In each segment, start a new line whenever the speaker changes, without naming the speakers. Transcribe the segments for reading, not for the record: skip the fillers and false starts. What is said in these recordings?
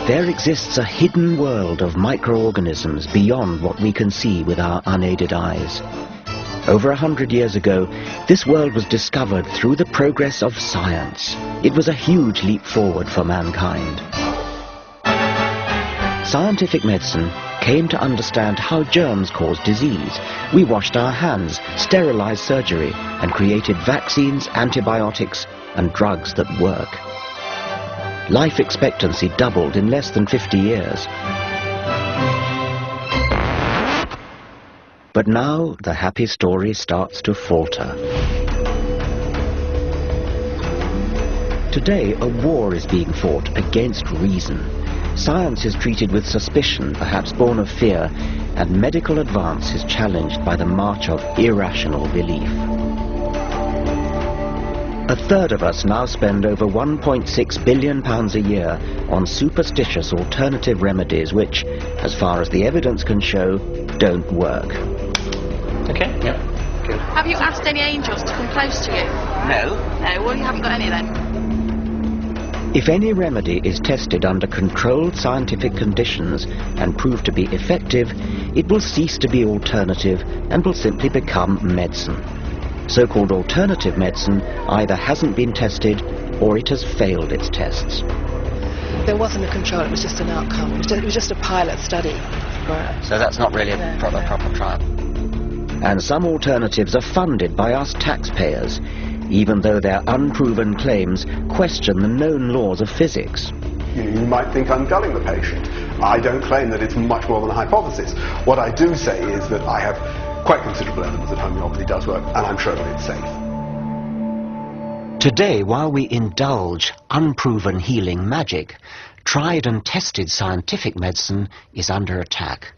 There exists a hidden world of microorganisms beyond what we can see with our unaided eyes. Over 100 years ago, this world was discovered through the progress of science. It was a huge leap forward for mankind. Scientific medicine came to understand how germs cause disease. We washed our hands, sterilized surgery, and created vaccines, antibiotics, and drugs that work. Life expectancy doubled in less than 50 years. But now the happy story starts to falter. Today, a war is being fought against reason. Science is treated with suspicion, perhaps born of fear, and medical advance is challenged by the march of irrational belief. A third of us now spend over £1.6 billion a year on superstitious alternative remedies which, as far as the evidence can show, don't work.
Okay, yep, good.
Have you asked any angels to come close to you?
No.
No, well you haven't got any then.
If any remedy is tested under controlled scientific conditions and proved to be effective, it will cease to be alternative and will simply become medicine. So-called alternative medicine either hasn't been tested or it has failed its tests.
There wasn't a control, it was just an outcome. It was just a pilot study.
So that's not really a proper trial.
And some alternatives are funded by us taxpayers, even though their unproven claims question the known laws of physics.
You might think I'm gulling the patient. I don't claim that it's much more than a hypothesis. What I do say is that I have quite considerable evidence that homeopathy does work, and I'm sure that it's safe.
Today, while we indulge unproven healing magic, tried and tested scientific medicine is under attack.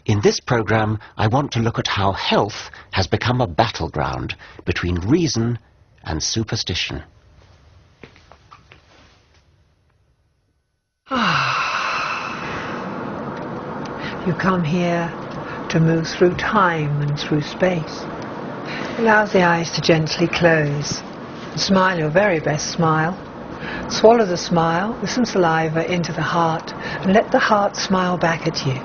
In this program, I want to look at how health has become a battleground between reason and superstition.
You come here to move through time and through space. Allow the eyes to gently close. Smile your very best smile. Swallow the smile, with some saliva into the heart, and let the heart smile back at you.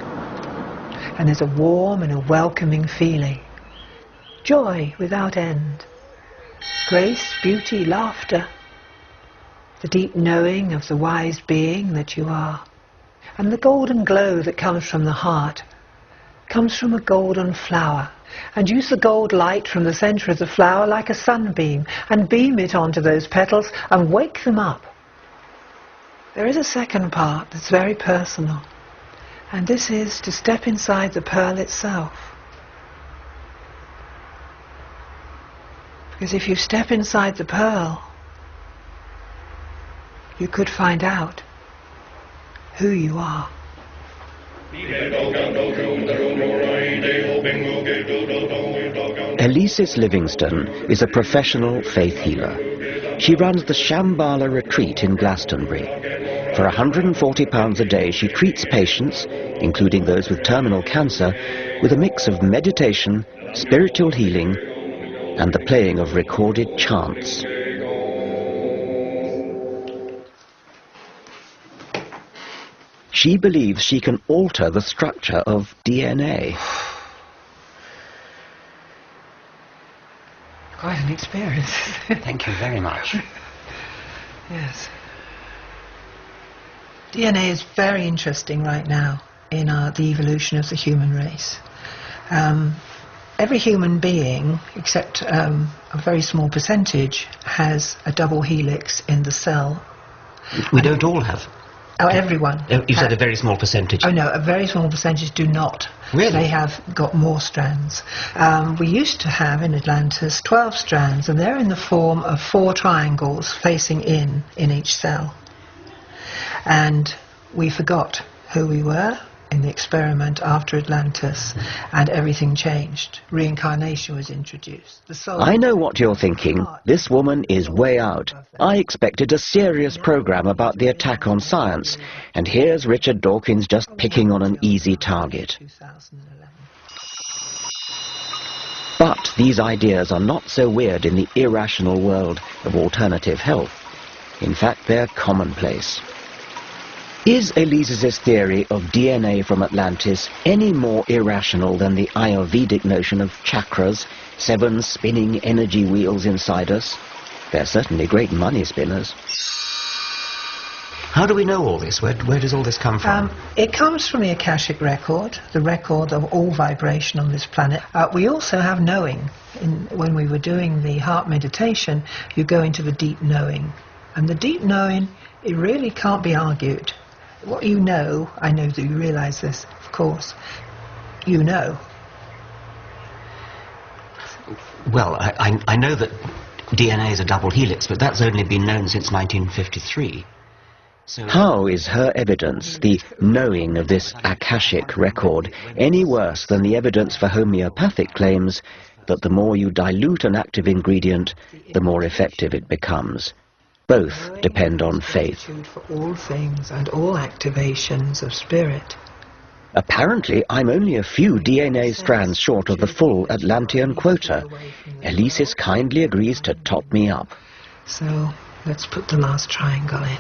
And there's a warm and a welcoming feeling. Joy without end. Grace, beauty, laughter. The deep knowing of the wise being that you are. And the golden glow that comes from the heart comes from a golden flower. And use the gold light from the center of the flower like a sunbeam and beam it onto those petals and wake them up. There is a second part that's very personal. And this is to step inside the pearl itself. Because if you step inside the pearl, you could find out who you are.
Elisis Livingston is a professional faith healer. She runs the Shambhala retreat in Glastonbury. For £140 a day, she treats patients, including those with terminal cancer, with a mix of meditation, spiritual healing, and the playing of recorded chants. She believes she can alter the structure of DNA.
Quite an experience.
Thank you very much.
Yes. DNA is very interesting right now in the evolution of the human race. Every human being, except a very small percentage, has a double helix in the cell.
We don't all have.
Oh, everyone.
You said a very small percentage.
Oh no, a very small percentage do not.
Really?
They have got more strands. We used to have in Atlantis 12 strands, and they're in the form of 4 triangles facing in each cell. And we forgot who we were in the experiment after Atlantis, and everything changed. Reincarnation was introduced. The soul.
I know what you're thinking. This woman is way out. I expected a serious program about the attack on science, and here's Richard Dawkins just picking on an easy target. But these ideas are not so weird in the irrational world of alternative health. In fact, they're commonplace. Is Elise's theory of DNA from Atlantis any more irrational than the Ayurvedic notion of chakras, 7 spinning energy wheels inside us? They're certainly great money spinners.
How do we know all this? Where does all this come from?
It comes from the Akashic record, the record of all vibration on this planet. We also have knowing. When we were doing the heart meditation, you go into the deep knowing. And the deep knowing, it really can't be argued. What you know, I know that you realise this, of course, you know.
Well, I know that DNA is a double helix, but that's only been known since 1953. So
How is her evidence, the knowing of this Akashic record, any worse than the evidence for homeopathic claims that the more you dilute an active ingredient, the more effective it becomes? Both depend on faith.
For all things and all activations of spirit.
Apparently, I'm only a few DNA strands short of the full Atlantean quota. Elisis kindly agrees to top me up.
So, let's put the last triangle in.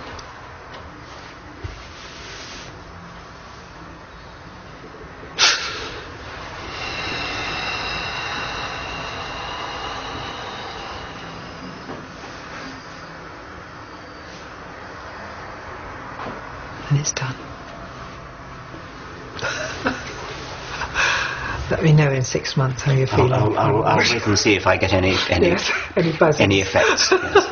And it's done. Let me know in 6 months how you're feeling.
I'll wait and see if I get any
Yes, any buzzes.
any effects. Yes.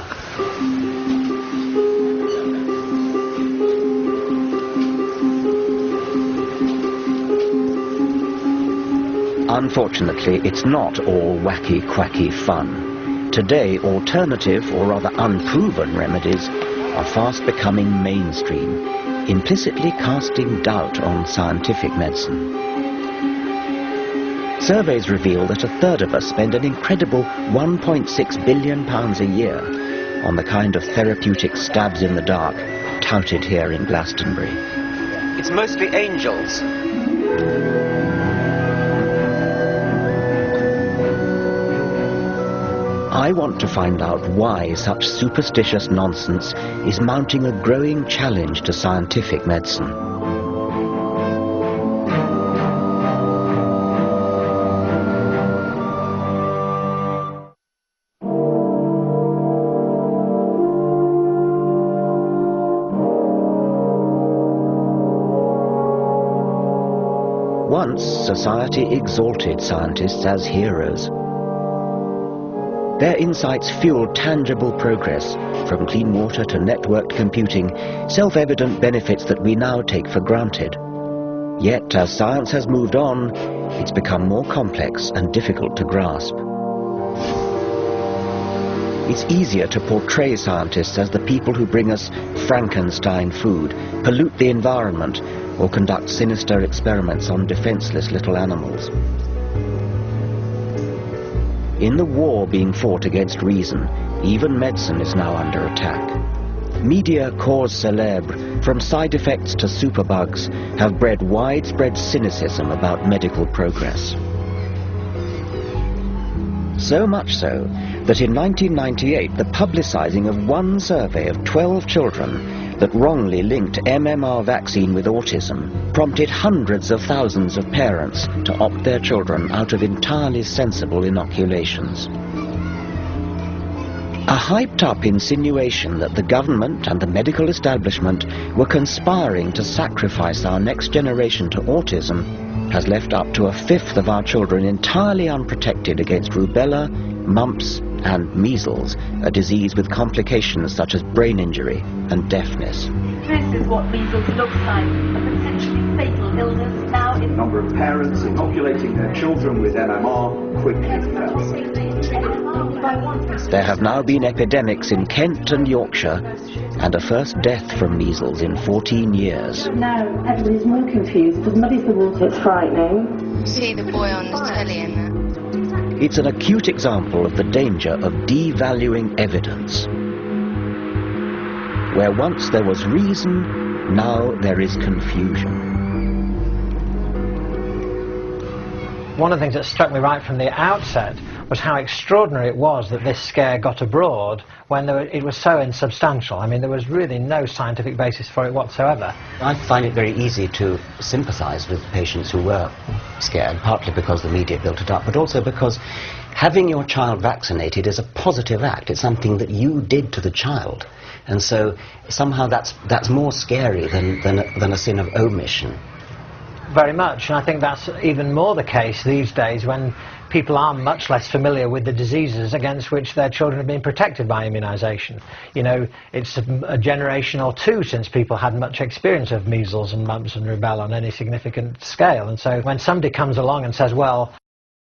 Unfortunately, it's not all wacky, quacky fun. Today, alternative, or rather unproven remedies are fast becoming mainstream, implicitly casting doubt on scientific medicine. Surveys reveal that 1/3 of us spend an incredible £1.6 billion a year on the kind of therapeutic stabs in the dark touted here in Glastonbury. It's mostly angels. I want to find out why such superstitious nonsense is mounting a growing challenge to scientific medicine. Once, society exalted scientists as heroes. Their insights fueled tangible progress, from clean water to networked computing, self-evident benefits that we now take for granted. Yet, as science has moved on, it's become more complex and difficult to grasp. It's easier to portray scientists as the people who bring us Frankenstein food, pollute the environment, or conduct sinister experiments on defenseless little animals. In the war being fought against reason, even medicine is now under attack. Media cause célèbre, from side effects to superbugs, have bred widespread cynicism about medical progress. So much so that in 1998 the publicising of one survey of 12 children that wrongly linked MMR vaccine with autism prompted hundreds of thousands of parents to opt their children out of entirely sensible inoculations. A hyped-up insinuation that the government and the medical establishment were conspiring to sacrifice our next generation to autism has left up to 1/5 of our children entirely unprotected against rubella, mumps and measles, a disease with complications such as brain injury and deafness.
This is what measles looks like, a potentially fatal illness now in...
The number of parents inoculating their children with MMR quickly fell.
There have now been epidemics in Kent and Yorkshire, and a first death from measles in 14 years.
Now everybody's more confused, it muddies the water, it's frightening.
See the boy on the telly and that.
It's an acute example of the danger of devaluing evidence. Where once there was reason, now there is confusion.
One of the things that struck me right from the outset was how extraordinary it was that this scare got abroad when it was so insubstantial. I mean, there was really no scientific basis for it whatsoever.
I find it very easy to sympathise with patients who were scared, partly because the media built it up, but also because having your child vaccinated is a positive act. It's something that you did to the child. And so somehow that's more scary than a sin of omission.
Very much, and I think that's even more the case these days when people are much less familiar with the diseases against which their children have been protected by immunisation. You know, it's a generation or two since people had much experience of measles and mumps and rubella on any significant scale, and so when somebody comes along and says, well,